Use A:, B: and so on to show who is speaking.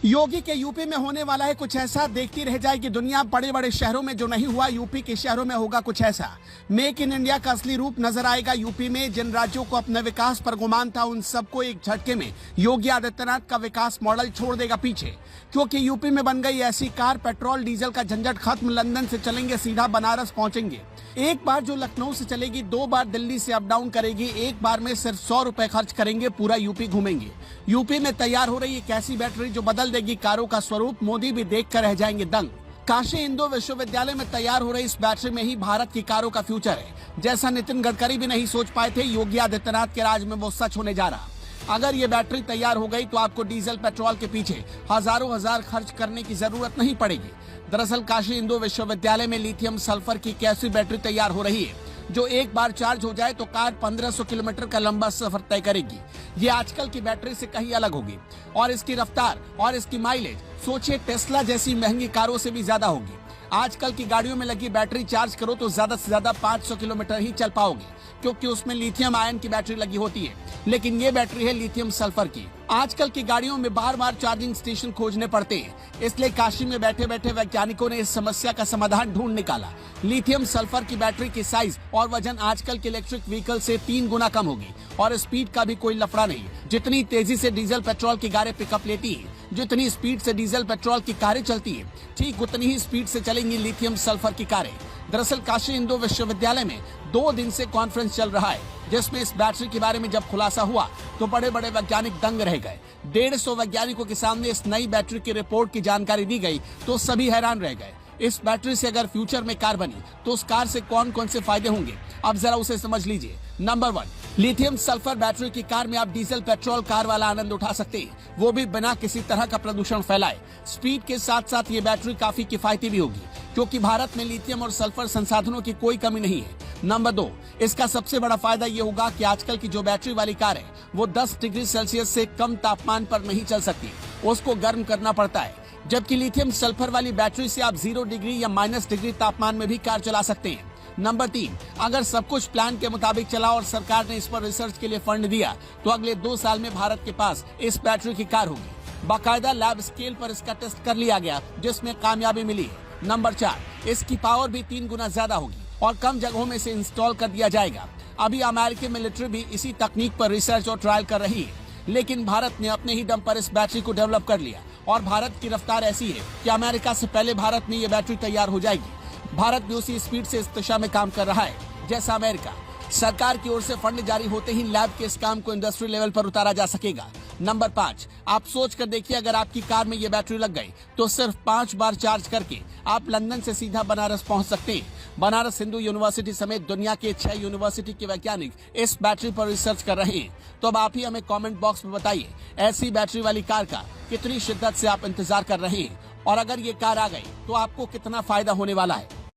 A: योगी के यूपी में होने वाला है कुछ ऐसा, देखती रह जाएगी दुनिया। बड़े बड़े शहरों में जो नहीं हुआ, यूपी के शहरों में होगा कुछ ऐसा। मेक इन इंडिया का असली रूप नजर आएगा यूपी में। जिन राज्यों को अपने विकास पर गुमान था, उन सबको एक झटके में योगी आदित्यनाथ का विकास मॉडल छोड़ देगा पीछे। क्योंकि यूपी में बन गई ऐसी कार, पेट्रोल डीजल का झंझट खत्म। लंदन से चलेंगे, सीधा बनारस पहुंचेंगे। एक बार जो लखनऊ से चलेगी, 2 बार दिल्ली से अप डाउन करेगी। एक बार में सिर्फ 100 रुपए खर्च करेंगे, पूरा यूपी घूमेंगे। यूपी में तैयार हो रही एक ऐसी बैटरी जो बदल देगी कारों का स्वरूप। मोदी भी देख कर रह जाएंगे दंग। काशी हिंदू विश्वविद्यालय में तैयार हो रही इस बैटरी में ही भारत की कारों का फ्यूचर है। जैसा नितिन गडकरी भी नहीं सोच पाए थे, योगी आदित्यनाथ के राज में वो सच होने जा रहा। अगर ये बैटरी तैयार हो गई तो आपको डीजल पेट्रोल के पीछे हजार खर्च करने की जरूरत नहीं पड़ेगी। दरअसल काशी हिंदू विश्वविद्यालय में लिथियम सल्फर की एक ऐसी बैटरी तैयार हो रही है जो एक बार चार्ज हो जाए तो कार 1500 किलोमीटर का लंबा सफर तय करेगी। ये आजकल की बैटरी से कहीं अलग होगी और इसकी रफ्तार और इसकी माइलेज सोचिए टेस्ला जैसी महंगी कारों से भी ज्यादा होगी। आजकल की गाड़ियों में लगी बैटरी चार्ज करो तो ज्यादा से ज्यादा 500 किलोमीटर ही चल पाओगे, क्योंकि उसमें लिथियम आयन की बैटरी लगी होती है। लेकिन ये बैटरी है लिथियम सल्फर की। आजकल की गाड़ियों में बार बार चार्जिंग स्टेशन खोजने पड़ते हैं, इसलिए काशी में बैठे बैठे वैज्ञानिकों ने इस समस्या का समाधान ढूंढ निकाला। लिथियम सल्फर की बैटरी की साइज और वजन आजकल के इलेक्ट्रिक व्हीकल से 3 गुना कम होगी और स्पीड का भी कोई लफड़ा नहीं। जितनी तेजी से डीजल पेट्रोल की कारें पिकअप लेती है, जितनी स्पीड से डीजल पेट्रोल की कारें चलती है, ठीक उतनी ही स्पीड से चलेंगी लिथियम सल्फर की कारें। दरअसल काशी हिंदू विश्वविद्यालय में 2 दिन से कॉन्फ्रेंस चल रहा है, जिसमें इस बैटरी के बारे में जब खुलासा हुआ तो बड़े बड़े वैज्ञानिक दंग रह गए। 150 वैज्ञानिकों के सामने इस नई बैटरी की रिपोर्ट की जानकारी दी गई तो सभी हैरान रह गए। इस बैटरी से अगर फ्यूचर में कार बनी तो उस कार से कौन कौन से फायदे होंगे, अब जरा उसे समझ लीजिए। नंबर 1, लिथियम सल्फर बैटरी की कार में आप डीजल पेट्रोल कार वाला आनंद उठा सकते हैं, वो भी बिना किसी तरह का प्रदूषण फैलाए। स्पीड के साथ साथ ये बैटरी काफी किफायती भी होगी, क्योंकि भारत में लिथियम और सल्फर संसाधनों की कोई कमी नहीं है। नंबर 2, इसका सबसे बड़ा फायदा ये होगा कि आजकल की जो बैटरी वाली कार है वो 10 डिग्री सेल्सियस से कम तापमान पर नहीं चल सकती, उसको गर्म करना पड़ता है। जबकि लिथियम सल्फर वाली बैटरी से आप 0 डिग्री या -डिग्री तापमान में भी कार चला सकते हैं। नंबर 3, अगर सब कुछ प्लान के मुताबिक चला और सरकार ने इस पर रिसर्च के लिए फंड दिया तो अगले 2 साल में भारत के पास इस बैटरी की कार होगी। बाकायदा लैब स्केल पर इसका टेस्ट कर लिया गया, जिसमें कामयाबी मिली है। नंबर 4, इसकी पावर भी 3 गुना ज्यादा होगी और कम जगहों में इसे इंस्टॉल कर दिया जाएगा। अभी अमेरिकी मिलिट्री भी इसी तकनीक पर रिसर्च और ट्रायल कर रही है, लेकिन भारत ने अपने ही दम पर इस बैटरी को डेवलप कर लिया और भारत की रफ्तार ऐसी है कि अमेरिका से पहले भारत में ये बैटरी तैयार हो जाएगी। भारत भी उसी स्पीड से इस दिशा में काम कर रहा है जैसा अमेरिका। सरकार की ओर से फंड जारी होते ही लैब के इस काम को इंडस्ट्री लेवल पर उतारा जा सकेगा। नंबर 5, आप सोच कर देखिए, अगर आपकी कार में ये बैटरी लग गई तो सिर्फ 5 बार चार्ज करके आप लंदन से सीधा बनारस पहुंच सकते हैं। बनारस हिंदू यूनिवर्सिटी समेत दुनिया के 6 यूनिवर्सिटी के वैज्ञानिक इस बैटरी पर रिसर्च कर रहे हैं। तो अब आप ही हमें कमेंट बॉक्स में बताइए, ऐसी बैटरी वाली कार का कितनी शिद्दत से आप इंतजार कर रहे हैं और अगर ये कार आ गई तो आपको कितना फायदा होने वाला है।